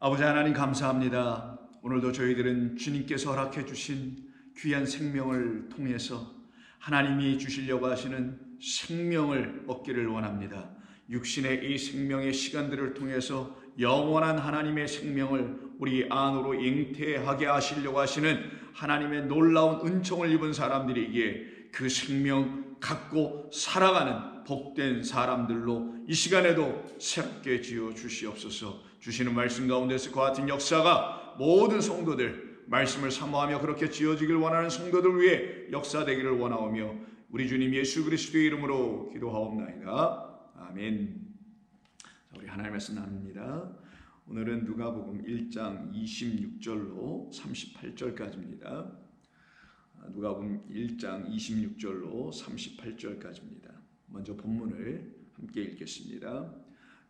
아버지 하나님 감사합니다. 오늘도 저희들은 주님께서 허락해 주신 귀한 생명을 통해서 하나님이 주시려고 하시는 생명을 얻기를 원합니다. 육신의 이 생명의 시간들을 통해서 영원한 하나님의 생명을 우리 안으로 잉태하게 하시려고 하시는 하나님의 놀라운 은총을 입은 사람들에게 그 생명 갖고 살아가는 복된 사람들로 이 시간에도 새롭게 지어 주시옵소서. 주시는 말씀 가운데서 그와 같은 역사가 모든 성도들 말씀을 사모하며 그렇게 지어지길 원하는 성도들 위해 역사되기를 원하오며 우리 주님 예수 그리스도의 이름으로 기도하옵나이다. 아멘. 우리 하나님의 말씀 나눕니다. 오늘은 누가복음 1장 26절로 38절까지입니다. 누가복음 1장 26절로 38절까지입니다. 먼저 본문을 함께 읽겠습니다.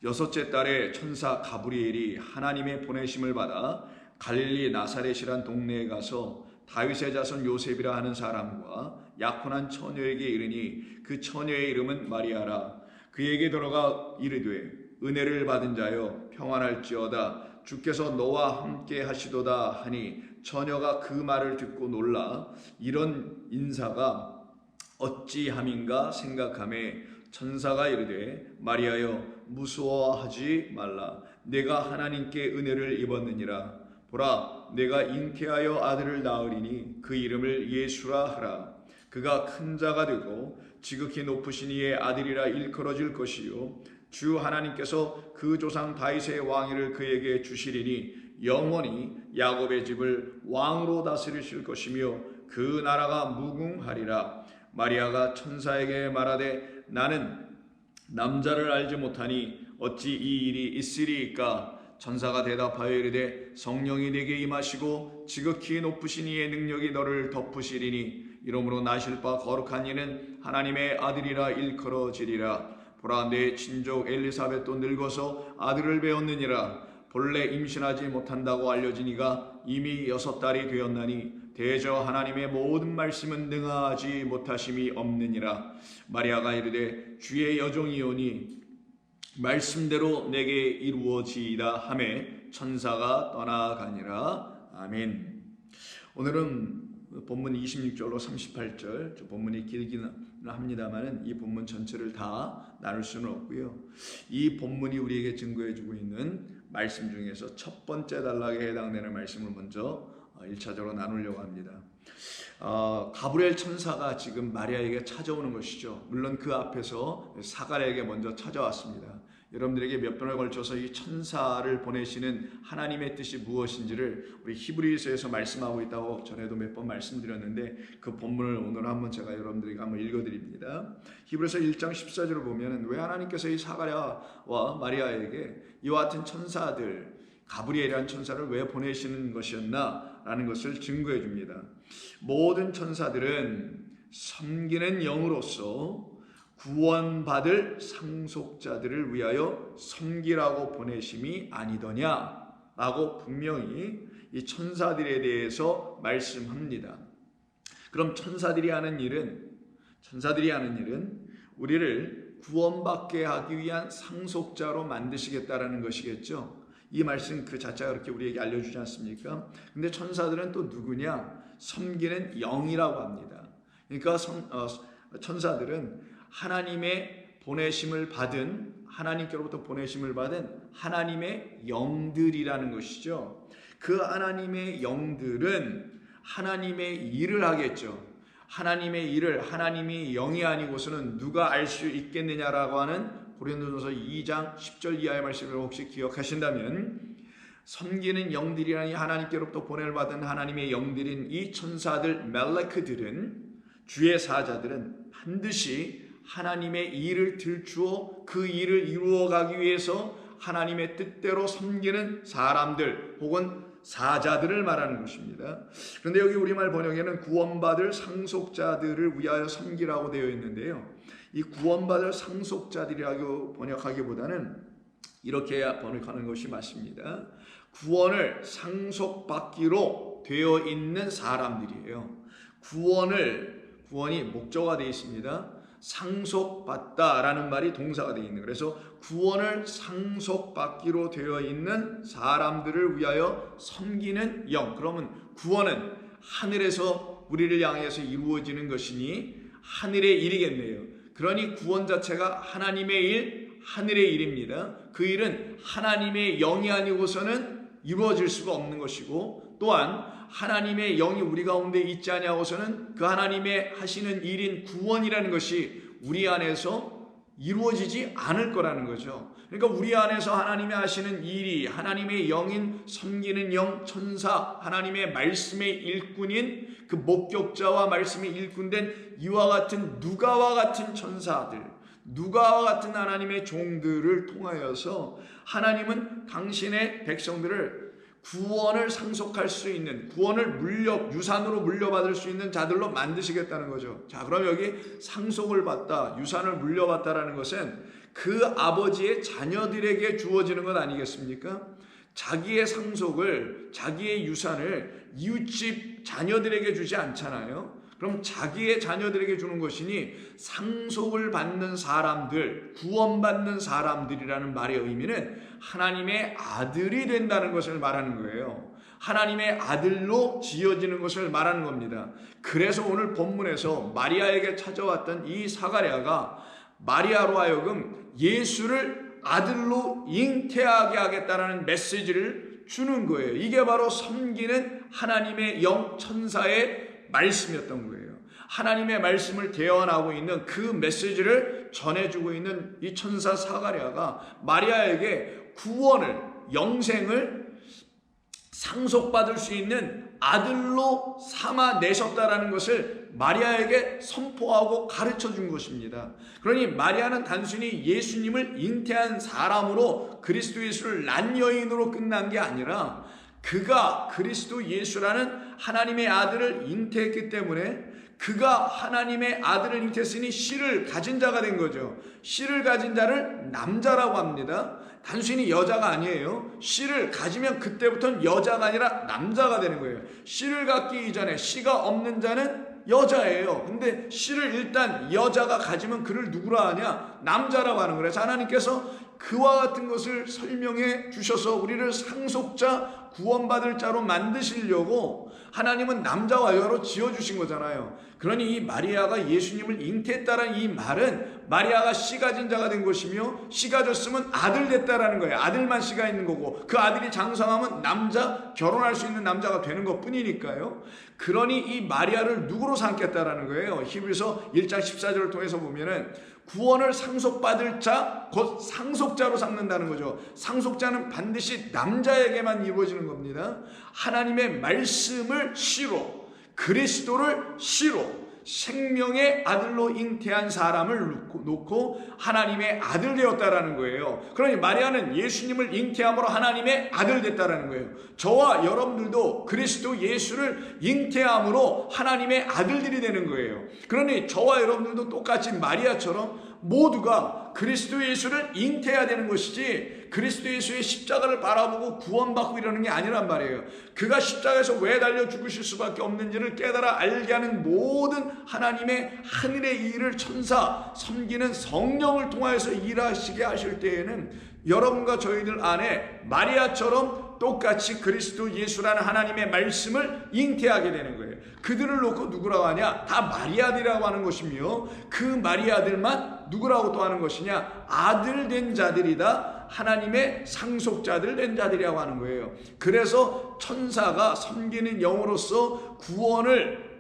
여섯째 달에 천사 가브리엘이 하나님의 보내심을 받아 갈릴리 나사렛이란 동네에 가서 다윗의 자손 요셉이라 하는 사람과 약혼한 처녀에게 이르니 그 처녀의 이름은 마리아라. 그에게 들어가 이르되 은혜를 받은 자여 평안할지어다. 주께서 너와 함께 하시도다 하니 처녀가 그 말을 듣고 놀라 이런 인사가 어찌함인가 생각하매 천사가 이르되 마리아여 무서워하지 말라. 내가 하나님께 은혜를 입었느니라. 보라 내가 잉태하여 아들을 낳으리니 그 이름을 예수라 하라. 그가 큰 자가 되고 지극히 높으신 이의 아들이라 일컬어질 것이요 주 하나님께서 그 조상 다윗의 왕위를 그에게 주시리니 영원히 야곱의 집을 왕으로 다스리실 것이며 그 나라가 무궁하리라. 마리아가 천사에게 말하되 나는 남자를 알지 못하니 어찌 이 일이 있으리이까. 천사가 대답하여 이르되 성령이 내게 임하시고 지극히 높으신 이의 능력이 너를 덮으시리니 이러므로 나실 바 거룩한 이는 하나님의 아들이라 일컬어지리라. 보라 내 친족 엘리사벳도 늙어서 아들을 배웠느니라. 본래 임신하지 못한다고 알려진 이가 이미 6달이 되었나니 대저 하나님의 모든 말씀은 능하지 못하심이 없느니라. 마리아가 이르되 주의 여종이오니 말씀대로 내게 이루어지이다 하매 천사가 떠나가니라. 아멘. 오늘은 본문 26절로 38절, 본문이 길기는 합니다만 이 본문 전체를 다 나눌 수는 없고요. 이 본문이 우리에게 증거해주고 있는 말씀 중에서 첫 번째 단락에 해당되는 말씀을 먼저 1차적으로 나누려고 합니다. 가브리엘 천사가 지금 마리아에게 찾아오는 것이죠. 물론 그 앞에서 사가랴에게 먼저 찾아왔습니다. 여러분들에게 몇 번을 걸쳐서 이 천사를 보내시는 하나님의 뜻이 무엇인지를 우리 히브리서에서 말씀하고 있다고 전에도 몇 번 말씀드렸는데 그 본문을 오늘 한번 제가 여러분들에게 한번 읽어드립니다. 히브리서 1장 14절을 보면 왜 하나님께서 이 사가랴와 마리아에게 이와 같은 천사들 가브리엘이라는 천사를 왜 보내시는 것이었나 라는 것을 증거해 줍니다. 모든 천사들은 섬기는 영으로서 구원받을 상속자들을 위하여 섬기라고 보내심이 아니더냐 라고 분명히 이 천사들에 대해서 말씀합니다. 그럼 천사들이 하는 일은 우리를 구원받게 하기 위한 상속자로 만드시겠다라는 것이겠죠. 이 말씀 그 자체가 그렇게 우리에게 알려주지 않습니까? 근데 천사들은 또 누구냐? 섬기는 영이라고 합니다. 그러니까 천사들은 하나님의 보내심을 받은, 하나님께로부터 보내심을 받은 하나님의 영들이라는 것이죠. 그 하나님의 영들은 하나님의 일을 하겠죠. 하나님의 일을 하나님이 영이 아니고서는 누가 알 수 있겠느냐라고 하는 고린도전서 2장 10절 이하의 말씀을 혹시 기억하신다면 섬기는 영들이라니 하나님께로부터 보냄을 받은 하나님의 영들인 이 천사들 멜레크들은 주의 사자들은 반드시 하나님의 일을 들추어 그 일을 이루어가기 위해서 하나님의 뜻대로 섬기는 사람들 혹은 사자들을 말하는 것입니다. 그런데 여기 우리말 번역에는 구원받을 상속자들을 위하여 섬기라고 되어 있는데요. 이 구원받을 상속자들이라고 번역하기보다는 이렇게 번역하는 것이 맞습니다. 구원을 상속받기로 되어 있는 사람들이에요. 구원이 목적화 되어 있습니다. 상속받다라는 말이 동사가 되어 있는 거예요. 그래서 구원을 상속받기로 되어 있는 사람들을 위하여 섬기는 영. 그러면 구원은 하늘에서 우리를 향해서 이루어지는 것이니 하늘의 일이겠네요. 그러니 구원 자체가 하나님의 일, 하늘의 일입니다. 그 일은 하나님의 영이 아니고서는 이루어질 수가 없는 것이고, 또한 하나님의 영이 우리 가운데 있지 아니하고서는 그 하나님의 하시는 일인 구원이라는 것이 우리 안에서 이루어지지 않을 거라는 거죠. 그러니까 우리 안에서 하나님의 하시는 일이 하나님의 영인 섬기는 영, 천사, 하나님의 말씀의 일꾼인 그 목격자와 말씀의 일꾼된 이와 같은 누가와 같은 천사들, 누가와 같은 하나님의 종들을 통하여서 하나님은 당신의 백성들을 구원을 상속할 수 있는, 구원을 유산으로 물려받을 수 있는 자들로 만드시겠다는 거죠. 자, 그럼 여기 상속을 받다, 유산을 물려받다라는 것은 그 아버지의 자녀들에게 주어지는 것 아니겠습니까? 자기의 상속을, 자기의 유산을 이웃집 자녀들에게 주지 않잖아요. 그럼 자기의 자녀들에게 주는 것이니 상속을 받는 사람들, 구원받는 사람들이라는 말의 의미는 하나님의 아들이 된다는 것을 말하는 거예요. 하나님의 아들로 지어지는 것을 말하는 겁니다. 그래서 오늘 본문에서 마리아에게 찾아왔던 이 사가랴가 마리아로 하여금 예수를 아들로 잉태하게 하겠다는 메시지를 주는 거예요. 이게 바로 섬기는 하나님의 영 천사의 말씀이었던 거예요. 하나님의 말씀을 대언하고 있는 그 메시지를 전해주고 있는 이 천사 사가랴가 마리아에게 구원을, 영생을 상속받을 수 있는 아들로 삼아내셨다라는 것을 마리아에게 선포하고 가르쳐 준 것입니다. 그러니 마리아는 단순히 예수님을 잉태한 사람으로 그리스도 예수를 난 여인으로 끝난 게 아니라 그가 그리스도 예수라는 하나님의 아들을 잉태했기 때문에 그가 하나님의 아들을 잉태했으니 씨를 가진 자가 된 거죠. 씨를 가진 자를 남자라고 합니다. 단순히 여자가 아니에요. 씨를 가지면 그때부터는 여자가 아니라 남자가 되는 거예요. 씨를 갖기 이전에 씨가 없는 자는 여자예요. 근데 씨를 일단 여자가 가지면 그를 누구라 하냐? 남자라고 하는 거예요. 그래서 하나님께서 그와 같은 것을 설명해 주셔서 우리를 상속자, 구원받을 자로 만드시려고 하나님은 남자와 여자로 지어주신 거잖아요. 그러니 이 마리아가 예수님을 잉태했다라는 이 말은 마리아가 씨 가진 자가 된 것이며 씨 가졌으면 아들 됐다라는 거예요. 아들만 씨가 있는 거고 그 아들이 장성하면 남자, 결혼할 수 있는 남자가 되는 것 뿐이니까요. 그러니 이 마리아를 누구로 삼겠다라는 거예요. 히브리서 1장 14절을 통해서 보면은 구원을 상속받을 자, 곧 상속자로 삼는다는 거죠. 상속자는 반드시 남자에게만 이루어지는 겁니다. 하나님의 말씀을 씨로, 그리스도를 씨로, 생명의 아들로 잉태한 사람을 놓고 하나님의 아들 되었다라는 거예요. 그러니 마리아는 예수님을 잉태함으로 하나님의 아들 됐다라는 거예요. 저와 여러분들도 그리스도 예수를 잉태함으로 하나님의 아들들이 되는 거예요. 그러니 저와 여러분들도 똑같이 마리아처럼 모두가 그리스도 예수를 잉태해야 되는 것이지 그리스도 예수의 십자가를 바라보고 구원받고 이러는 게 아니란 말이에요. 그가 십자가에서 왜 달려 죽으실 수밖에 없는지를 깨달아 알게 하는 모든 하나님의 하늘의 일을 천사, 섬기는 성령을 통하여서 일하시게 하실 때에는 여러분과 저희들 안에 마리아처럼 똑같이 그리스도 예수라는 하나님의 말씀을 잉태하게 되는 거예요. 그들을 놓고 누구라고 하냐? 다 마리아들이라고 하는 것이며 그 마리아들만 누구라고 또 하는 것이냐? 아들 된 자들이다. 하나님의 상속자들 된 자들이라고 하는 거예요. 그래서 천사가 섬기는 영으로서 구원을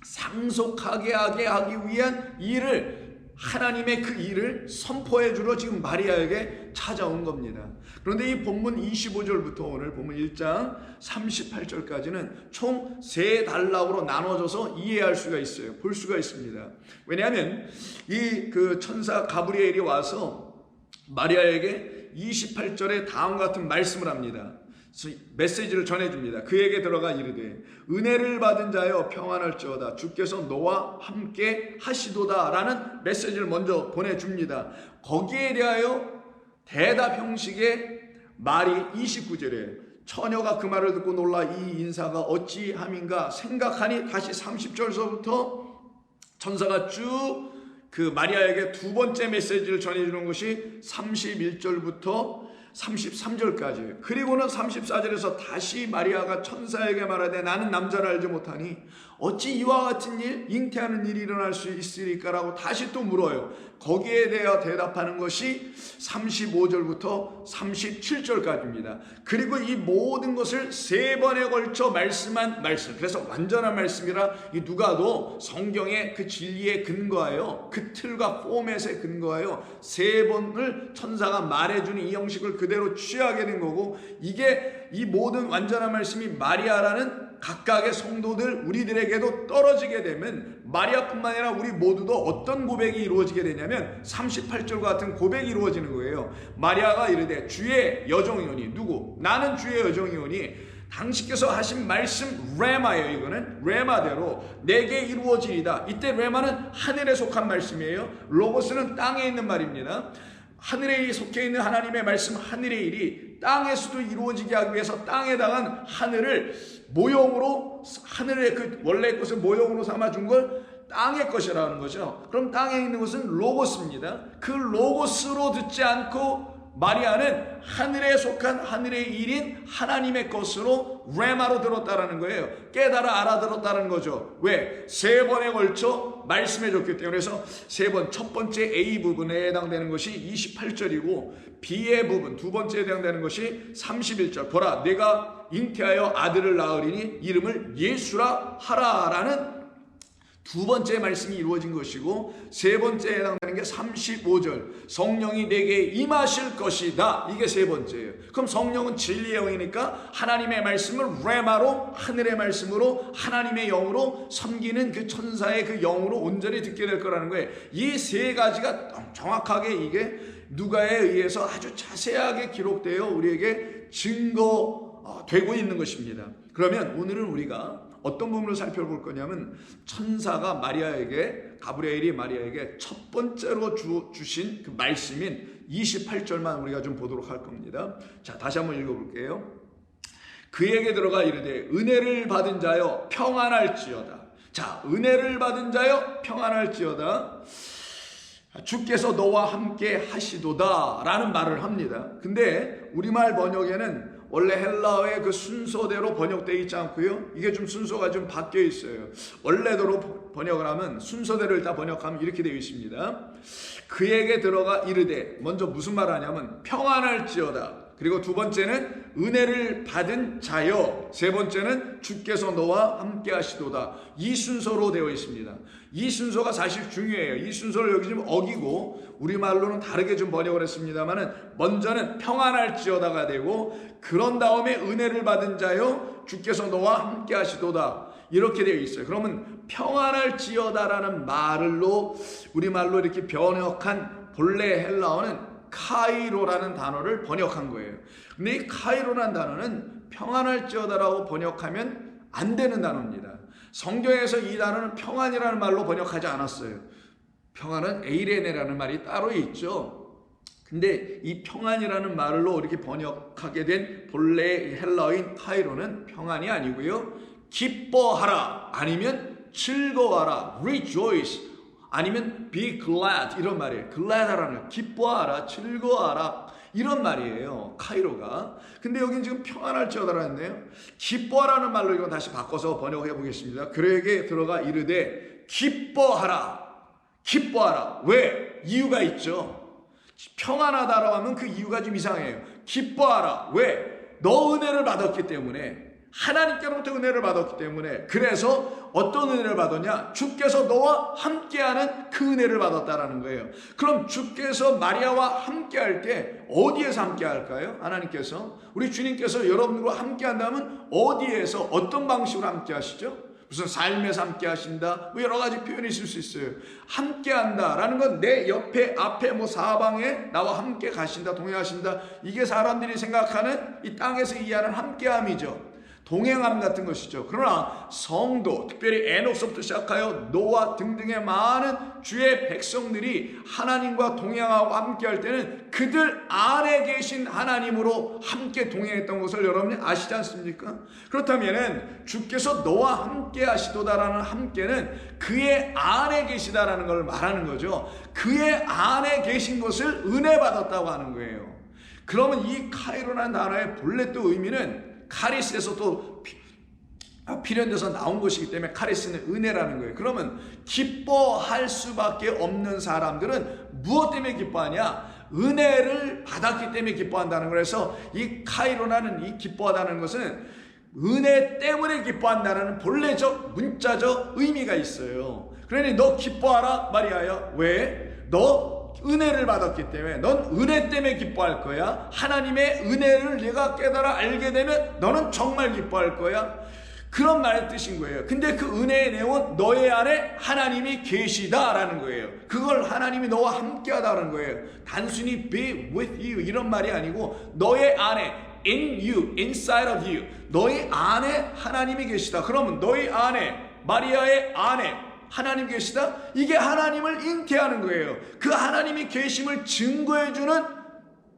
상속하게 하기 위한 일을 하나님의 그 일을 선포해 주러 지금 마리아에게 찾아온 겁니다. 그런데 이 본문 25절부터 오늘 본문 1장 38절까지는 총 3단락으로 나눠져서 이해할 수가 있어요. 볼 수가 있습니다. 왜냐하면 이 그 천사 가브리엘이 와서 마리아에게 28절에 다음 같은 말씀을 합니다. 메시지를 전해줍니다. 그에게 들어가 이르되 은혜를 받은 자여 평안할지어다 주께서 너와 함께 하시도다 라는 메시지를 먼저 보내줍니다. 거기에 대하여 대답 형식의 말이 29절에 처녀가 그 말을 듣고 놀라 이 인사가 어찌함인가 생각하니 다시 30절서부터 천사가 쭉 그 마리아에게 두 번째 메시지를 전해주는 것이 31절부터 33절까지예요. 그리고는 34절에서 다시 마리아가 천사에게 말하되 나는 남자를 알지 못하니 어찌 이와 같은 일, 잉태하는 일이 일어날 수 있으리까라고 다시 또 물어요. 거기에 대해 대답하는 것이 35절부터 37절까지입니다. 그리고 이 모든 것을 세 번에 걸쳐 말씀한 말씀. 그래서 완전한 말씀이라 이 누가도 성경의 그 진리에 근거하여 그 틀과 포맷에 근거하여 세 번을 천사가 말해주는 이 형식을 그대로 취하게 된 거고, 이게 이 모든 완전한 말씀이 마리아라는 각각의 성도들 우리들에게도 떨어지게 되면 마리아뿐만 아니라 우리 모두도 어떤 고백이 이루어지게 되냐면 38절 같은 고백이 이루어지는 거예요. 마리아가 이르되 주의 여종이오니, 누구? 나는 주의 여종이오니 당신께서 하신 말씀 레마예요. 이거는 레마대로 내게 이루어지리다. 이때 레마는 하늘에 속한 말씀이에요. 로고스는 땅에 있는 말입니다. 하늘에 속해 있는 하나님의 말씀, 하늘의 일이 땅에서도 이루어지게 하기 위해서 땅에다가 하늘을 모형으로, 하늘의 그 원래 것을 모형으로 삼아준 걸 땅의 것이라는 거죠. 그럼 땅에 있는 것은 로고스입니다. 그 로고스로 듣지 않고 마리아는 하늘에 속한 하늘의 일인 하나님의 것으로 레마로 들었다라는 거예요. 깨달아 알아들었다는 거죠. 왜? 세 번에 걸쳐 말씀해 줬기 때문에. 그래서 세 번, 첫 번째 A 부분에 해당되는 것이 28절이고 B의 부분, 두 번째에 해당되는 것이 31절. 보라, 내가 잉태하여 아들을 낳으리니 이름을 예수라 하라라는 두 번째 말씀이 이루어진 것이고, 세 번째에 해당되는 게 35절. 성령이 내게 임하실 것이다. 이게 세 번째예요. 그럼 성령은 진리의 영이니까 하나님의 말씀을 레마로, 하늘의 말씀으로, 하나님의 영으로 섬기는 그 천사의 그 영으로 온전히 듣게 될 거라는 거예요. 이 세 가지가 정확하게 이게 누가에 의해서 아주 자세하게 기록되어 우리에게 증거되고 있는 것입니다. 그러면 오늘은 우리가 어떤 부분을 살펴볼 거냐면, 천사가 마리아에게, 가브리엘이 마리아에게 첫 번째로 주신 그 말씀인 28절만 우리가 좀 보도록 할 겁니다. 자, 다시 한번 읽어볼게요. 그에게 들어가 이르되 은혜를 받은 자여 평안할지어다. 자, 은혜를 받은 자여 평안할지어다. 주께서 너와 함께 하시도다 라는 말을 합니다. 근데 우리말 번역에는 원래 헬라어의 그 순서대로 번역되어 있지 않고요, 이게 좀 순서가 좀 바뀌어 있어요. 원래대로 번역을 하면, 순서대로 일단 번역하면 이렇게 되어 있습니다. 그에게 들어가 이르되, 먼저 무슨 말을 하냐면 평안할지어다. 그리고 두 번째는 은혜를 받은 자여, 세 번째는 주께서 너와 함께 하시도다. 이 순서로 되어 있습니다. 이 순서가 사실 중요해요. 이 순서를 여기 좀 어기고 우리말로는 다르게 좀 번역을 했습니다만은, 먼저는 평안할지어다가 되고, 그런 다음에 은혜를 받은 자여 주께서 너와 함께 하시도다, 이렇게 되어 있어요. 그러면 평안할지어다라는 말로 우리말로 이렇게 번역한 본래 헬라어는 카이로라는 단어를 번역한 거예요. 근데 이 카이로라는 단어는 평안할지어다라고 번역하면 안 되는 단어입니다. 성경에서 이 단어는 평안이라는 말로 번역하지 않았어요. 평안은 에이레네라는 말이 따로 있죠. 근데 이 평안이라는 말로 이렇게 번역하게 된 본래 헬라어인 카이로는 평안이 아니고요, 기뻐하라, 아니면 즐거워하라, rejoice, 아니면 be glad, 이런 말이에요. glad하라는, 기뻐하라, 즐거워하라, 이런 말이에요, 카이로가. 근데 여기는 지금 평안할지어다라 했네요. 기뻐하라는 말로 이건 다시 바꿔서 번역해 보겠습니다. 그에게 들어가 이르되 기뻐하라. 기뻐하라. 왜? 이유가 있죠. 평안하다라고 하면 그 이유가 좀 이상해요. 기뻐하라. 왜? 너 은혜를 받았기 때문에, 하나님께로부터 은혜를 받았기 때문에. 그래서 어떤 은혜를 받았냐? 주께서 너와 함께하는 그 은혜를 받았다라는 거예요. 그럼 주께서 마리아와 함께할 때 어디에서 함께할까요? 하나님께서, 우리 주님께서 여러분들과 함께한다면 어디에서, 어떤 방식으로 함께하시죠? 무슨 삶에서 함께 하신다, 뭐 여러 가지 표현이 있을 수 있어요. 함께 한다라는 건 내 옆에, 앞에, 뭐 사방에 나와 함께 가신다, 동행하신다, 이게 사람들이 생각하는 이 땅에서 이해하는 함께함이죠. 동행함 같은 것이죠. 그러나 성도, 특별히 에녹서부터 시작하여 노아 등등의 많은 주의 백성들이 하나님과 동행하고 함께할 때는 그들 안에 계신 하나님으로 함께 동행했던 것을 여러분이 아시지 않습니까? 그렇다면 주께서 너와 함께 하시도다라는 함께는 그의 안에 계시다라는 걸 말하는 거죠. 그의 안에 계신 것을 은혜 받았다고 하는 거예요. 그러면 이 카이로라는 단어의 본래 또 의미는 카리스에서 또 필연돼서 나온 것이기 때문에 카리스는 은혜라는 거예요. 그러면 기뻐할 수밖에 없는 사람들은 무엇 때문에 기뻐하냐? 은혜를 받았기 때문에 기뻐한다는 거라서 이 카이로라는 이 기뻐하다는 것은 은혜 때문에 기뻐한다는 본래적 문자적 의미가 있어요. 그러니 너 기뻐하라 마리아야. 왜? 너 은혜를 받았기 때문에 넌 은혜 때문에 기뻐할 거야. 하나님의 은혜를 네가 깨달아 알게 되면 너는 정말 기뻐할 거야. 그런 말의 뜻인 거예요. 근데 그 은혜의 내용은 너의 안에 하나님이 계시다라는 거예요. 그걸 하나님이 너와 함께 하다는 거예요. 단순히 be with you 이런 말이 아니고 너의 안에 in you, inside of you 너의 안에 하나님이 계시다. 그러면 너의 안에 마리아의 안에 하나님 계시다? 이게 하나님을 잉태하는 거예요. 그 하나님이 계심을 증거해주는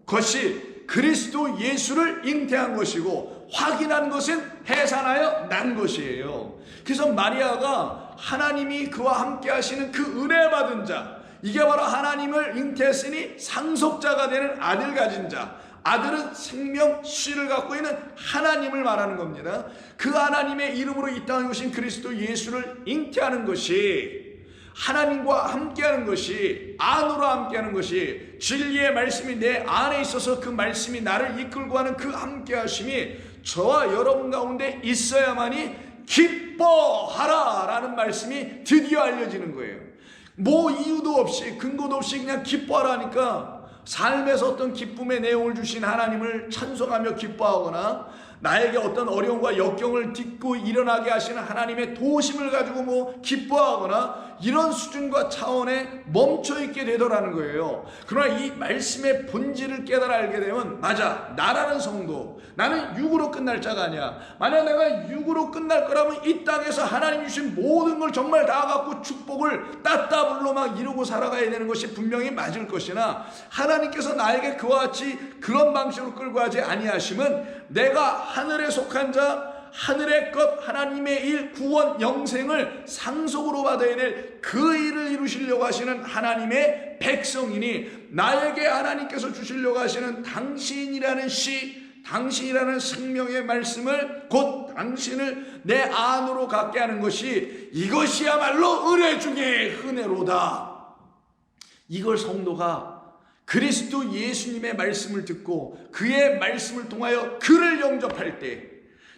것이 그리스도 예수를 잉태한 것이고 확인한 것은 해산하여 난 것이에요. 그래서 마리아가 하나님이 그와 함께 하시는 그 은혜 받은 자, 이게 바로 하나님을 잉태했으니 상속자가 되는 아들 가진 자, 아들은 생명 씨를 갖고 있는 하나님을 말하는 겁니다. 그 하나님의 이름으로 이 땅에 오신 그리스도 예수를 잉태하는 것이, 하나님과 함께하는 것이, 안으로 함께하는 것이, 진리의 말씀이 내 안에 있어서 그 말씀이 나를 이끌고 하는 그 함께하심이 저와 여러분 가운데 있어야만이 기뻐하라 라는 말씀이 드디어 알려지는 거예요. 뭐 이유도 없이 근거도 없이 그냥 기뻐하라 하니까 삶에서 어떤 기쁨의 내용을 주신 하나님을 찬송하며 기뻐하거나 나에게 어떤 어려움과 역경을 딛고 일어나게 하시는 하나님의 도우심을 가지고 뭐 기뻐하거나 이런 수준과 차원에 멈춰있게 되더라는 거예요. 그러나 이 말씀의 본질을 깨달아 알게 되면 맞아, 나라는 성도, 나는 육으로 끝날 자가 아니야. 만약 내가 육으로 끝날 거라면 이 땅에서 하나님 주신 모든 걸 정말 다 갖고 축복을 따따블로 막 이루고 살아가야 되는 것이 분명히 맞을 것이나 하나님께서 나에게 그와 같이 그런 방식으로 끌고 가지 아니하심은 내가 하늘에 속한 자, 하늘의 것, 하나님의 일, 구원, 영생을 상속으로 받아야 될 그 일을 이루시려고 하시는 하나님의 백성이니 나에게 하나님께서 주시려고 하시는 당신이라는 시, 당신이라는 생명의 말씀을 곧 당신을 내 안으로 갖게 하는 것이 이것이야말로 은혜 중에 은혜로다. 이걸 성도가 그리스도 예수님의 말씀을 듣고 그의 말씀을 통하여 그를 영접할 때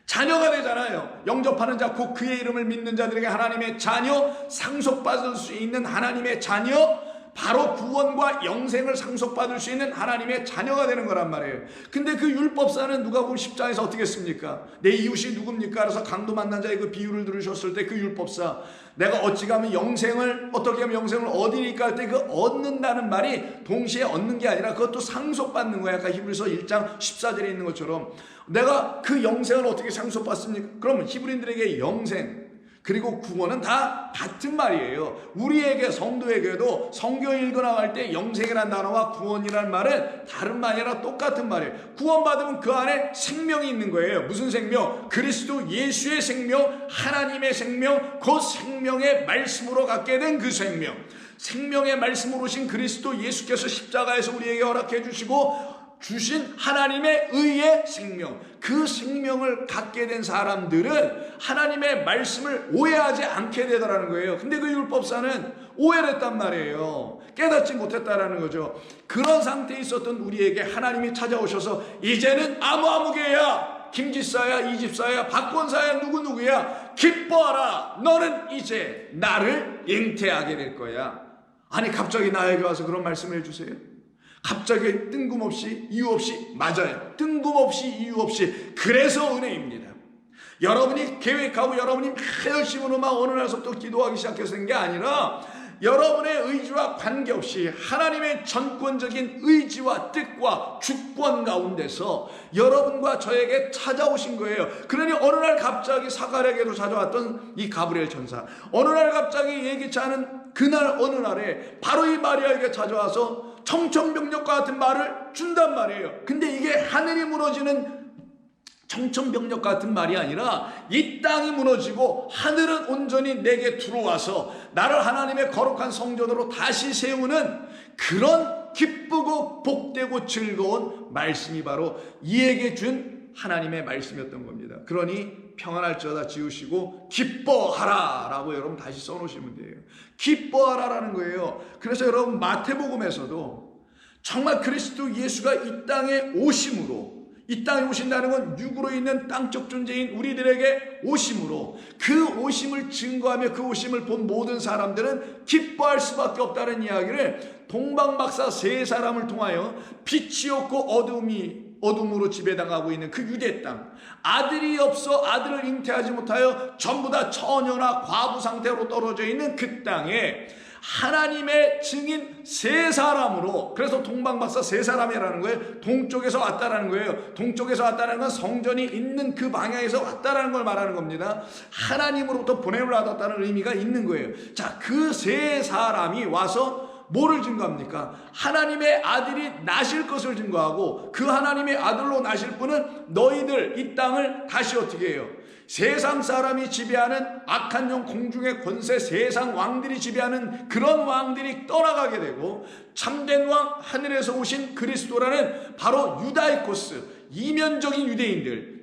자녀가 되잖아요. 영접하는 자 곧 그의 이름을 믿는 자들에게 하나님의 자녀, 상속받을 수 있는 하나님의 자녀, 바로 구원과 영생을 상속받을 수 있는 하나님의 자녀가 되는 거란 말이에요. 근데 그 율법사는 누가복음 10장에서 어떻게 했습니까? 내 이웃이 누굽니까? 그래서 강도 만난 자의 그 비유를 들으셨을 때 그 율법사, 내가 어찌 가면 영생을, 어떻게 하면 영생을 얻으니까 할 때 그 얻는다는 말이 동시에 얻는 게 아니라 그것도 상속받는 거야. 아까 히브리서 1장 14절에 있는 것처럼 내가 그 영생을 어떻게 상속받습니까? 그러면 히브리인들에게 영생 그리고 구원은 다 같은 말이에요. 우리에게 성도에게도 성경 읽어나갈 때 영생이라는 단어와 구원이라는 말은 다른 말이 아니라 똑같은 말이에요. 구원받으면 그 안에 생명이 있는 거예요. 무슨 생명? 그리스도 예수의 생명, 하나님의 생명, 그 생명의 말씀으로 갖게 된 그 생명, 생명의 말씀으로 오신 그리스도 예수께서 십자가에서 우리에게 허락해 주시고 주신 하나님의 의의 생명, 그 생명을 갖게 된 사람들은 하나님의 말씀을 오해하지 않게 되더라는 거예요. 근데 그 율법사는 오해를 했단 말이에요. 깨닫지 못했다라는 거죠. 그런 상태에 있었던 우리에게 하나님이 찾아오셔서 이제는 아무개야, 김집사야, 이집사야, 박권사야, 누구야 기뻐하라. 너는 이제 나를 잉태하게 될 거야. 아니 갑자기 나에게 와서 그런 말씀을 해주세요. 갑자기 뜬금없이 이유 없이, 맞아요, 뜬금없이 이유 없이. 그래서 은혜입니다. 여러분이 계획하고 여러분이 열심으로 막 어느 날서부터 기도하기 시작해서 된 게 아니라 여러분의 의지와 관계없이 하나님의 전권적인 의지와 뜻과 주권 가운데서 여러분과 저에게 찾아오신 거예요. 그러니 어느 날 갑자기 사가랴에게로 찾아왔던 이 가브리엘 천사, 어느 날 갑자기 예기치 않은 그날 어느 날에 바로 이 마리아에게 찾아와서 청천벽력과 같은 말을 준단 말이에요. 근데 이게 하늘이 무너지는 청천벽력 같은 말이 아니라 이 땅이 무너지고 하늘은 온전히 내게 들어와서 나를 하나님의 거룩한 성전으로 다시 세우는 그런 기쁘고 복되고 즐거운 말씀이 바로 이에게 준 하나님의 말씀이었던 겁니다. 그러니 평안할지어다 지으시고 기뻐하라 라고 여러분 다시 써놓으시면 돼요. 기뻐하라라는 거예요. 그래서 여러분 마태복음에서도 정말 그리스도 예수가 이 땅에 오심으로, 이 땅에 오신다는 건 육으로 있는 땅적 존재인 우리들에게 오심으로, 그 오심을 증거하며 그 오심을 본 모든 사람들은 기뻐할 수밖에 없다는 이야기를 동방박사 세 사람을 통하여 빛이 없고 어둠으로 지배당하고 있는 그 유대 땅, 아들이 없어 아들을 잉태하지 못하여 전부 다 처녀나 과부 상태로 떨어져 있는 그 땅에 하나님의 증인 세 사람으로, 그래서 동방박사 세 사람이라는 거예요. 동쪽에서 왔다라는 거예요. 동쪽에서 왔다는 건 성전이 있는 그 방향에서 왔다라는 걸 말하는 겁니다. 하나님으로부터 보냄을 받았다는 의미가 있는 거예요. 자, 그 세 사람이 와서 뭐를 증거합니까? 하나님의 아들이 나실 것을 증거하고, 그 하나님의 아들로 나실 분은 너희들 이 땅을 다시 어떻게 해요? 세상 사람이 지배하는 악한 영, 공중의 권세, 세상 왕들이 지배하는 그런 왕들이 떠나가게 되고, 참된 왕, 하늘에서 오신 그리스도라는 바로 유다이코스, 이면적인 유대인들,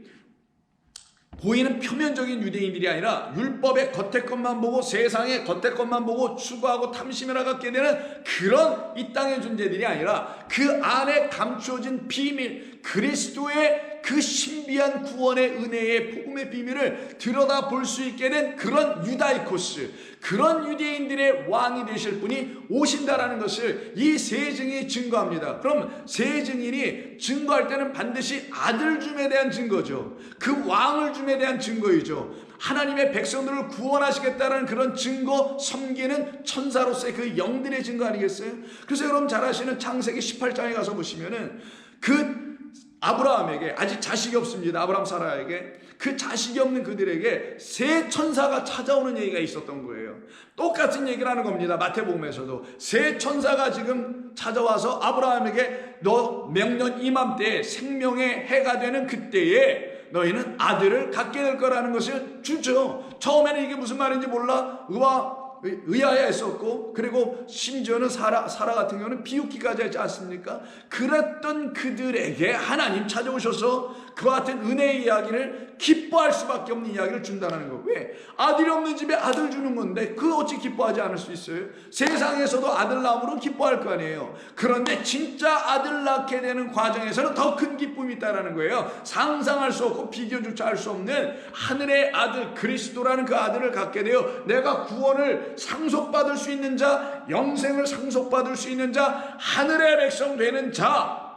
보이는 표면적인 유대인들이 아니라 율법의 겉의 것만 보고 세상의 겉의 것만 보고 추구하고 탐심을 갖게 되는 그런 이 땅의 존재들이 아니라 그 안에 감추어진 비밀, 그리스도의 그 신비한 구원의 은혜의 복음의 비밀을 들여다 볼 수 있게 된 그런 유다이코스, 그런 유대인들의 왕이 되실 분이 오신다라는 것을 이 세 증인이 증거합니다. 그럼 세 증인이 증거할 때는 반드시 아들 줌에 대한 증거죠. 그 왕을 줌에 대한 증거이죠. 하나님의 백성들을 구원하시겠다는 그런 증거, 섬기는 천사로서의 그 영들의 증거 아니겠어요? 그래서 여러분 잘 아시는 창세기 18장에 가서 보시면은 그 아브라함에게 아직 자식이 없습니다. 아브라함 사라에게 그 자식이 없는 그들에게 세 천사가 찾아오는 얘기가 있었던 거예요. 똑같은 얘기를 하는 겁니다. 마태복음에서도 세 천사가 지금 찾아와서 아브라함에게 너 명년 이맘때 생명의 해가 되는 그때에 너희는 아들을 갖게 될 거라는 것을 주죠. 처음에는 이게 무슨 말인지 몰라 의아해 했었고, 그리고 심지어는 사라 같은 경우는 비웃기까지 하지 않습니까? 그랬던 그들에게 하나님 찾아오셔서 그와 같은 은혜의 이야기를 기뻐할 수밖에 없는 이야기를 준다는 거. 왜? 아들이 없는 집에 아들 주는 건데 그 어찌 기뻐하지 않을 수 있어요? 세상에서도 아들 낳음으로 기뻐할 거 아니에요. 그런데 진짜 아들 낳게 되는 과정에서는 더 큰 기쁨이 있다는 거예요. 상상할 수 없고 비교조차 할 수 없는 하늘의 아들 그리스도라는 그 아들을 갖게 되어 내가 구원을 상속받을 수 있는 자, 영생을 상속받을 수 있는 자, 하늘의 백성 되는 자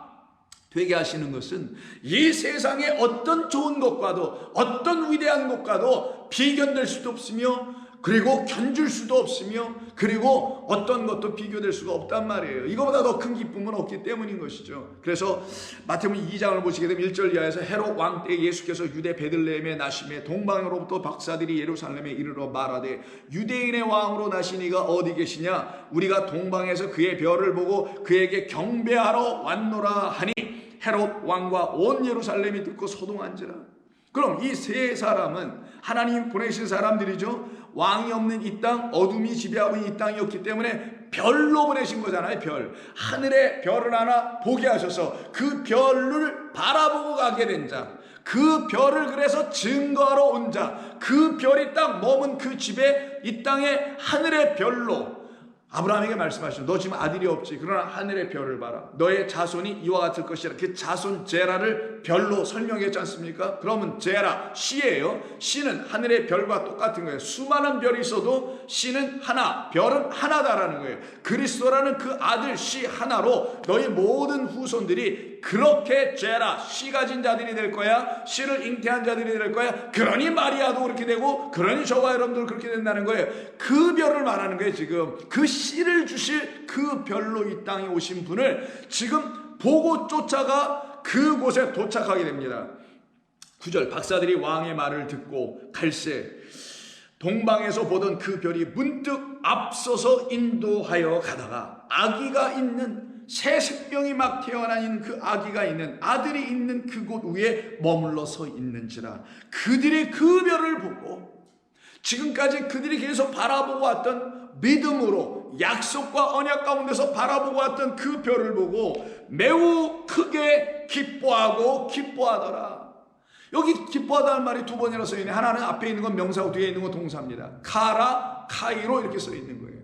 되게 하시는 것은 이 세상의 어떤 좋은 것과도 어떤 위대한 것과도 비견될 수도 없으며, 그리고 견줄 수도 없으며, 그리고 어떤 것도 비교될 수가 없단 말이에요. 이거보다 더 큰 기쁨은 없기 때문인 것이죠. 그래서 마태복음 2장을 보시게 되면 1절 이하에서 헤롯 왕 때 예수께서 유대 베들레헴에 나심에 동방으로부터 박사들이 예루살렘에 이르러 말하되 유대인의 왕으로 나신 이가 어디 계시냐? 우리가 동방에서 그의 별을 보고 그에게 경배하러 왔노라 하니 헤롯 왕과 온 예루살렘이 듣고 소동한지라. 그럼 이 세 사람은 하나님 보내신 사람들이죠. 왕이 없는 이 땅, 어둠이 지배하고 있는 이 땅이었기 때문에 별로 보내신 거잖아요. 별, 하늘의 별을 하나 보게 하셔서 그 별을 바라보고 가게 된 자, 그 별을 그래서 증거하러 온 자, 그 별이 딱 머문 그 집에 이 땅의 하늘의 별로 아브라함에게 말씀하시죠. 너 지금 아들이 없지. 그러나 하늘의 별을 봐라. 너의 자손이 이와 같을 것이라. 그 자손 제라를 별로 설명했지 않습니까? 그러면 제라, 씨예요. 씨는 하늘의 별과 똑같은 거예요. 수많은 별이 있어도 씨는 하나, 별은 하나다라는 거예요. 그리스도라는 그 아들 씨 하나로 너희 모든 후손들이 그렇게 죄라, 씨 가진 자들이 될 거야. 씨를 잉태한 자들이 될 거야. 그러니 마리아도 그렇게 되고 그러니 저와 여러분들 그렇게 된다는 거예요. 그 별을 말하는 거예요. 지금 그 씨를 주실 그 별로 이 땅에 오신 분을 지금 보고 쫓아가 그곳에 도착하게 됩니다. 9절, 박사들이 왕의 말을 듣고 갈새 동방에서 보던 그 별이 문득 앞서서 인도하여 가다가 아기가 있는, 새 생명이 막 태어난 그 아기가 있는, 아들이 있는 그곳 위에 머물러 서 있는지라. 그들이 그 별을 보고, 지금까지 그들이 계속 바라보고 왔던 믿음으로 약속과 언약 가운데서 바라보고 왔던 그 별을 보고 매우 크게 기뻐하고 기뻐하더라. 여기 기뻐하다는 말이 두 번이나 써 있네. 하나는 앞에 있는 건 명사고 뒤에 있는 건 동사입니다. 카라, 카이로 이렇게 써 있는 거예요.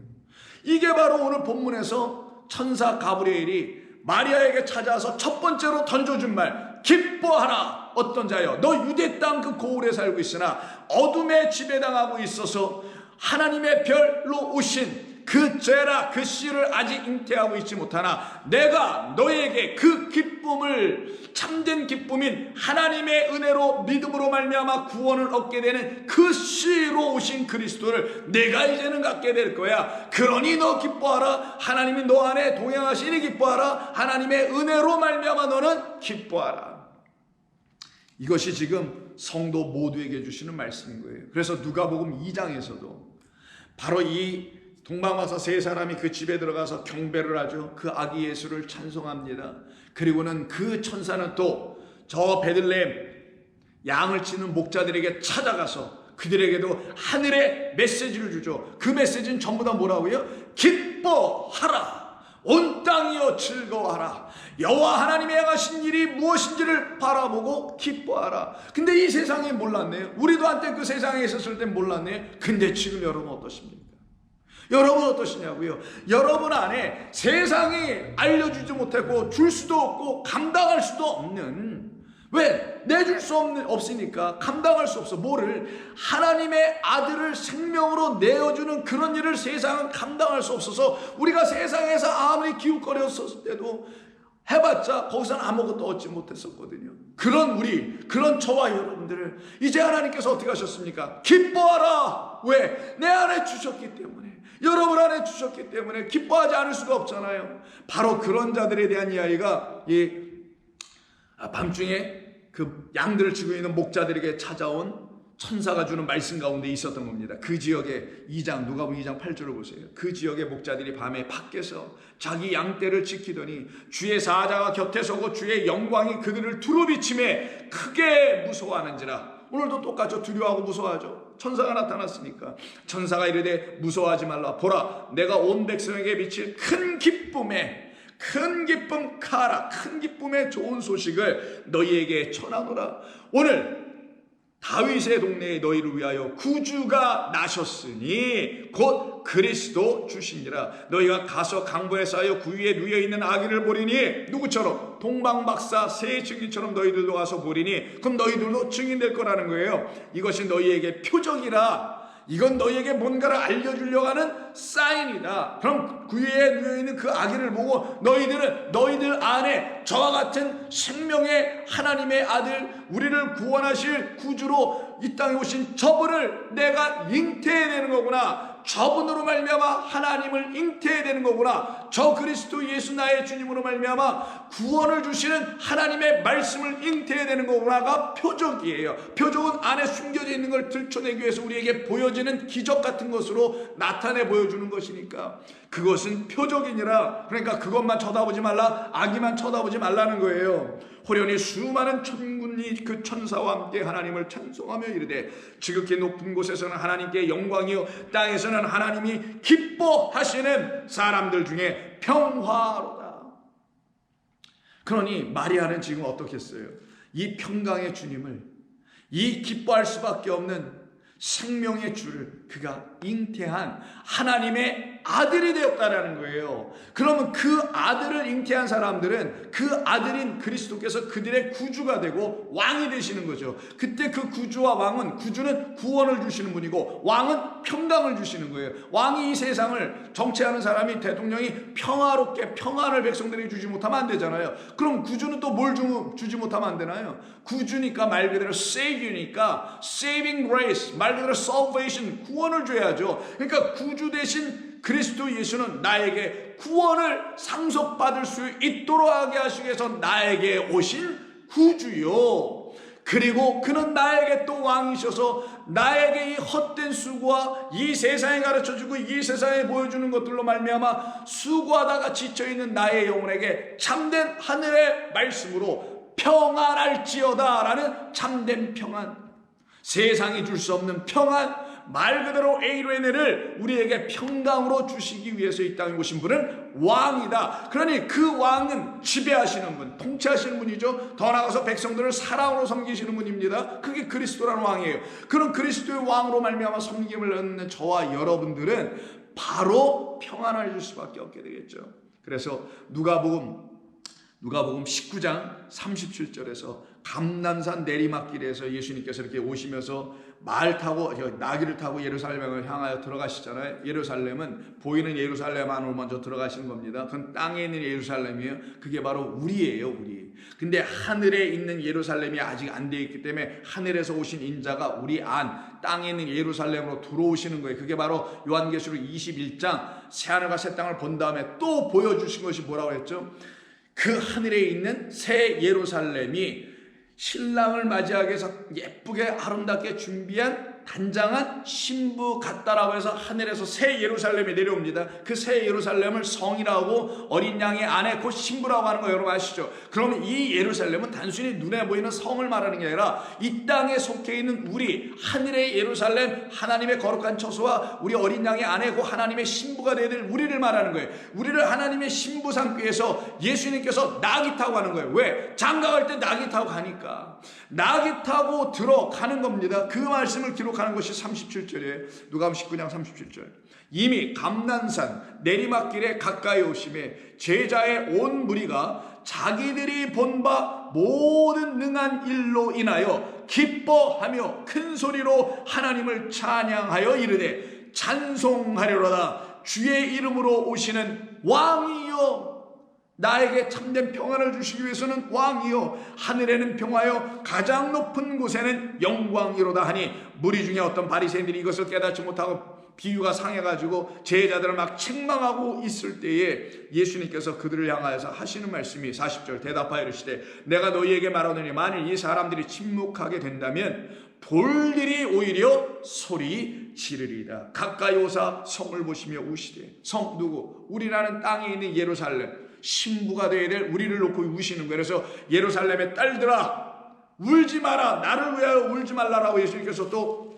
이게 바로 오늘 본문에서 천사 가브리엘이 마리아에게 찾아와서 첫 번째로 던져준 말, 기뻐하라. 어떤 자여, 너 유대 땅 그 고을에 살고 있으나 어둠에 지배당하고 있어서 하나님의 별로 오신 그 죄라, 그 씨를 아직 잉태하고 있지 못하나 내가 너에게 그 기쁨을, 참된 기쁨인 하나님의 은혜로 믿음으로 말미암아 구원을 얻게 되는 그 씨로 오신 그리스도를 내가 이제는 갖게 될 거야. 그러니 너 기뻐하라. 하나님이 너 안에 동행하시니 기뻐하라. 하나님의 은혜로 말미암아 너는 기뻐하라. 이것이 지금 성도 모두에게 주시는 말씀인 거예요. 그래서 누가복음 2장에서도 바로 이 동방마사 세 사람이 그 집에 들어가서 경배를 하죠. 그 아기 예수를 찬송합니다. 그리고는 그 천사는 또 저 베들레헴 양을 치는 목자들에게 찾아가서 그들에게도 하늘의 메시지를 주죠. 그 메시지는 전부 다 뭐라고요? 기뻐하라. 온 땅이여 즐거워하라. 여호와 하나님이 행하신 일이 무엇인지를 바라보고 기뻐하라. 근데 이 세상에 몰랐네요. 우리도 한때 그 세상에 있었을 땐 몰랐네요. 근데 지금 여러분 어떠십니까? 여러분 어떠시냐고요? 여러분 안에 세상이 알려주지 못하고 줄 수도 없고 감당할 수도 없는, 왜? 내줄 수 없으니까 감당할 수 없어. 뭐를? 하나님의 아들을 생명으로 내어주는 그런 일을 세상은 감당할 수 없어서 우리가 세상에서 아무리 기웃거렸을 때도 해봤자 거기서는 아무것도 얻지 못했었거든요. 그런 저와 여러분들을 이제 하나님께서 어떻게 하셨습니까? 기뻐하라. 왜? 내 안에 주셨기 때문에, 여러분 안에 주셨기 때문에 기뻐하지 않을 수가 없잖아요. 바로 그런 자들에 대한 이야기가 밤중에 그 양들을 치고 있는 목자들에게 찾아온 천사가 주는 말씀 가운데 있었던 겁니다. 그 지역에 2장, 누가복음 2장 8절을 보세요. 그 지역의 목자들이 밤에 밖에서 자기 양떼를 지키더니 주의 사자가 곁에 서고 주의 영광이 그들을 두루비침에 크게 무서워하는지라. 오늘도 똑같죠. 두려워하고 무서워하죠. 천사가 나타났으니까. 천사가 이르되 무서워하지 말라. 보라, 내가 온 백성에게 미칠 큰 기쁨에, 큰 기쁨 카라, 큰 기쁨의 좋은 소식을 너희에게 전하노라. 오늘 다윗의 동네에 너희를 위하여 구주가 나셨으니 곧 그리스도 주시니라. 너희가 가서 강보에 쌓여 구유에 누워있는 아기를 보리니, 누구처럼? 동방박사 세 증인처럼 너희들도 가서 보리니, 그럼 너희들도 증인될 거라는 거예요. 이것이 너희에게 표적이라. 이건 너희에게 뭔가를 알려주려고 하는 사인이다. 그럼 구유에 누워있는 그 아기를 보고 너희들은 너희들 안에 저와 같은 생명의 하나님의 아들, 우리를 구원하실 구주로 이 땅에 오신 저분을 내가 잉태해야 되는 거구나. 저분으로 말미암아 하나님을 잉태해야 되는 거구나. 저 그리스도 예수 나의 주님으로 말미암아 구원을 주시는 하나님의 말씀을 잉태해야 되는 거구나가 표적이에요. 표적은 안에 숨겨져 있는 걸 들춰내기 위해서 우리에게 보여지는 기적 같은 것으로 나타내 보여주는 것이니까 그것은 표적이니라. 그러니까 그것만 쳐다보지 말라, 아기만 쳐다보지 말라는 거예요. 호련히 수많은 천군이 그 천사와 함께 하나님을 찬송하며 이르되 지극히 높은 곳에서는 하나님께 영광이요 땅에서는 하나님이 기뻐하시는 사람들 중에 평화로다. 그러니 마리아는 지금 어떻게 했어요? 이 평강의 주님을, 이 기뻐할 수밖에 없는 생명의 주를 그가 잉태한 하나님의 아들이 되었다라는 거예요. 그러면 그 아들을 잉태한 사람들은 그 아들인 그리스도께서 그들의 구주가 되고 왕이 되시는 거죠. 그때 그 구주와 왕은, 구주는 구원을 주시는 분이고 왕은 평강을 주시는 거예요. 왕이 이 세상을 정치하는 사람이, 대통령이 평화롭게 평안을 백성들에게 주지 못하면 안 되잖아요. 그럼 구주는 또 뭘 주지 못하면 안 되나요? 구주니까 말 그대로 savior니까 saving grace, 말 그대로 salvation, 구원을 줘야죠. 그러니까 구주 대신 그리스도 예수는 나에게 구원을 상속받을 수 있도록 하게 하시기 위해서 나에게 오신 구주요. 그리고 그는 나에게 또 왕이셔서 나에게 이 헛된 수고와 이 세상에 가르쳐주고 이 세상에 보여주는 것들로 말미암아 수고하다가 지쳐있는 나의 영혼에게 참된 하늘의 말씀으로 평안할지어다 라는 참된 평안, 세상이 줄 수 없는 평안, 말 그대로 에이로에네를 우리에게 평강으로 주시기 위해서 이 땅에 오신 분은 왕이다. 그러니 그 왕은 지배하시는 분, 통치하시는 분이죠. 더 나아가서 백성들을 사랑으로 섬기시는 분입니다. 그게 그리스도라는 왕이에요. 그런 그리스도의 왕으로 말미암아 섬김을 얻는 저와 여러분들은 바로 평안을 줄 수밖에 없게 되겠죠. 그래서 누가복음 19장 37절에서 감람산 내리막길에서 예수님께서 이렇게 오시면서 나귀를 타고 예루살렘을 향하여 들어가시잖아요. 예루살렘은 보이는 예루살렘 안으로 먼저 들어가시는 겁니다. 그건 땅에 있는 예루살렘이에요. 그게 바로 우리예요, 우리. 근데 하늘에 있는 예루살렘이 아직 안 되어 있기 때문에 하늘에서 오신 인자가 우리 안, 땅에 있는 예루살렘으로 들어오시는 거예요. 그게 바로 요한계시록 21장 새하늘과 새 땅을 본 다음에 또 보여주신 것이 뭐라고 했죠? 그 하늘에 있는 새 예루살렘이 신랑을 맞이하기 위해서 예쁘게 아름답게 준비한 단장한 신부 같다라고 해서 하늘에서 새 예루살렘이 내려옵니다. 그 새 예루살렘을 성이라고 어린 양의 아내 곧 신부라고 하는 거 여러분 아시죠? 그러면 이 예루살렘은 단순히 눈에 보이는 성을 말하는 게 아니라 이 땅에 속해 있는 우리 하늘의 예루살렘, 하나님의 거룩한 처소와 우리 어린 양의 아내 곧 하나님의 신부가 되어야 될 우리를 말하는 거예요. 우리를 하나님의 신부 삼기 위해서 예수님께서 나귀 타고 가는 거예요. 왜? 장가갈 때 나귀 타고 가니까. 나귀 타고 들어가는 겁니다. 그 말씀을 기록하는 것이 37절이에요. 누가복음 19장 37절. 이미 감난산 내리막길에 가까이 오심에 제자의 온 무리가 자기들이 본 바 모든 능한 일로 인하여 기뻐하며 큰 소리로 하나님을 찬양하여 이르되 찬송하려로다. 주의 이름으로 오시는 왕이여, 나에게 참된 평안을 주시기 위해서는 왕이요, 하늘에는 평화요, 가장 높은 곳에는 영광이로다 하니 무리 중에 어떤 바리새인들이 이것을 깨닫지 못하고 비유가 상해가지고 제자들을 막 책망하고 있을 때에 예수님께서 그들을 향하여서 하시는 말씀이 40절 대답하여 이르시되 내가 너희에게 말하노니 만일 이 사람들이 침묵하게 된다면 돌들이 오히려 소리 지르리이다. 가까이 오사 성을 보시며 우시되, 성 누구? 우리라는 땅에 있는 예루살렘, 신부가 되어야 될 우리를 놓고 우시는 거예요. 그래서 예루살렘의 딸들아 울지 마라, 나를 위하여 울지 말라라고 예수님께서 또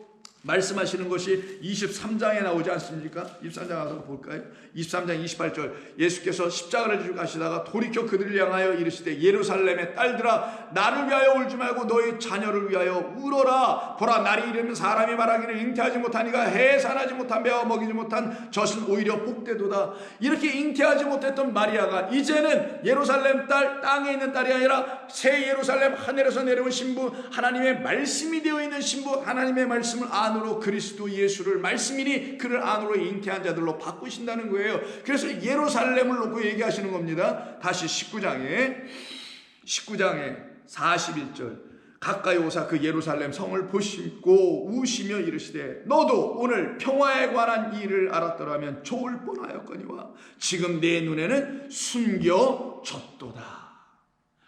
말씀하시는 것이 23장에 나오지 않습니까? 23장 가서 볼까요? 23장 28절 예수께서 십자가를 지고 가시다가 돌이켜 그들을 향하여 이르시되 예루살렘의 딸들아 나를 위하여 울지 말고 너희 자녀를 위하여 울어라. 보라, 날이 이르면 사람이 말하기를 잉태하지 못하니가 해산하지 못한 배와 먹이지 못한 젖은 오히려 복되도다. 이렇게 잉태하지 못했던 마리아가 이제는 예루살렘 딸, 땅에 있는 딸이 아니라 새 예루살렘, 하늘에서 내려온 신부, 하나님의 말씀이 되어 있는 신부, 하나님의 말씀을 안으로 그리스도 예수를 말씀이니 그를 안으로 잉태한 자들로 바꾸신다는 거예요. 그래서 예루살렘을 놓고 얘기하시는 겁니다. 다시 19장에 41절 가까이 오사 그 예루살렘 성을 보시고 우시며 이르시되 너도 오늘 평화에 관한 일을 알았더라면 좋을 뻔하였거니와 지금 내 눈에는 숨겨졌도다.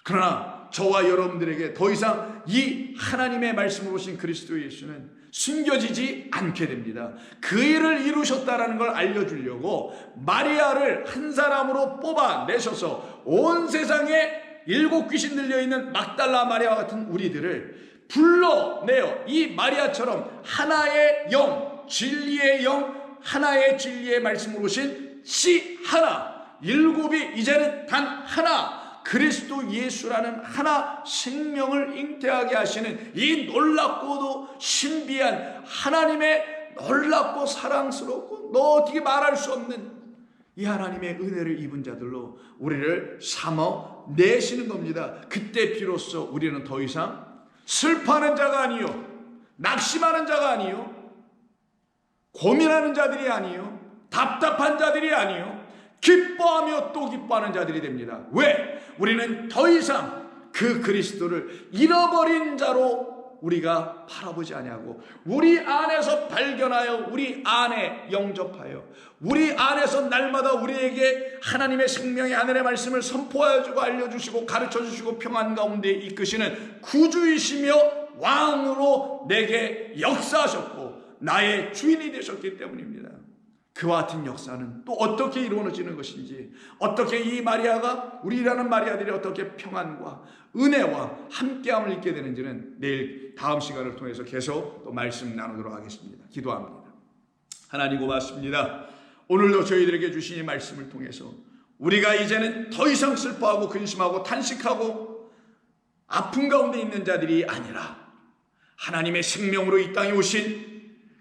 그러나 저와 여러분들에게 더 이상 이 하나님의 말씀으로 오신 그리스도 예수는 숨겨지지 않게 됩니다. 그 일을 이루셨다라는 걸 알려주려고 마리아를 한 사람으로 뽑아내셔서 온 세상에 7 귀신 들려있는 막달라 마리아와 같은 우리들을 불러내어 이 마리아처럼 하나의 영, 진리의 영, 하나의 진리의 말씀으로 오신 씨 하나, 7이 이제는 단 하나, 그리스도 예수라는 하나 생명을 잉태하게 하시는 이 놀랍고도 신비한 하나님의 놀랍고 사랑스럽고 너 어떻게 말할 수 없는 이 하나님의 은혜를 입은 자들로 우리를 삼어 내시는 겁니다. 그때 비로소 우리는 더 이상 슬퍼하는 자가 아니요, 낙심하는 자가 아니요, 고민하는 자들이 아니요, 답답한 자들이 아니요, 기뻐하며 또 기뻐하는 자들이 됩니다. 왜? 우리는 더 이상 그 그리스도를 잃어버린 자로 우리가 바라보지 아니하고 우리 안에서 발견하여 우리 안에 영접하여 우리 안에서 날마다 우리에게 하나님의 생명의 하늘의 말씀을 선포하여 주고 알려주시고 가르쳐주시고 평안 가운데 이끄시는 구주이시며 왕으로 내게 역사하셨고 나의 주인이 되셨기 때문입니다. 그와 같은 역사는 또 어떻게 이루어지는 것인지, 어떻게 이 마리아가, 우리라는 마리아들이 어떻게 평안과 은혜와 함께함을 잊게 되는지는 내일 다음 시간을 통해서 계속 또 말씀 나누도록 하겠습니다. 기도합니다. 하나님 고맙습니다. 오늘도 저희들에게 주신 이 말씀을 통해서 우리가 이제는 더 이상 슬퍼하고 근심하고 탄식하고 아픔 가운데 있는 자들이 아니라 하나님의 생명으로 이 땅에 오신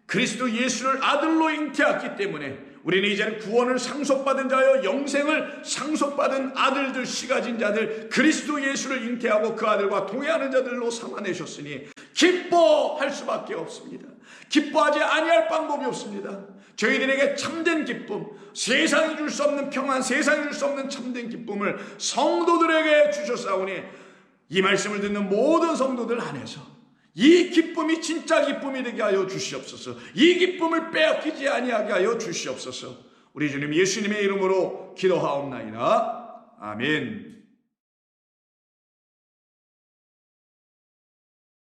그리스도 예수를 아들로 잉태했기 때문에 우리는 이제는 구원을 상속받은 자여 영생을 상속받은 아들들, 씨가진 자들, 그리스도 예수를 잉태하고 그 아들과 동행하는 자들로 삼아내셨으니 기뻐할 수밖에 없습니다. 기뻐하지 아니할 방법이 없습니다. 저희들에게 참된 기쁨, 세상이 줄 수 없는 평안, 세상이 줄 수 없는 참된 기쁨을 성도들에게 주셨사오니 이 말씀을 듣는 모든 성도들 안에서 이 기쁨이 진짜 기쁨이 되게 하여 주시옵소서. 이 기쁨을 빼앗기지 아니하게 하여 주시옵소서. 우리 주님 예수님의 이름으로 기도하옵나이다. 아멘.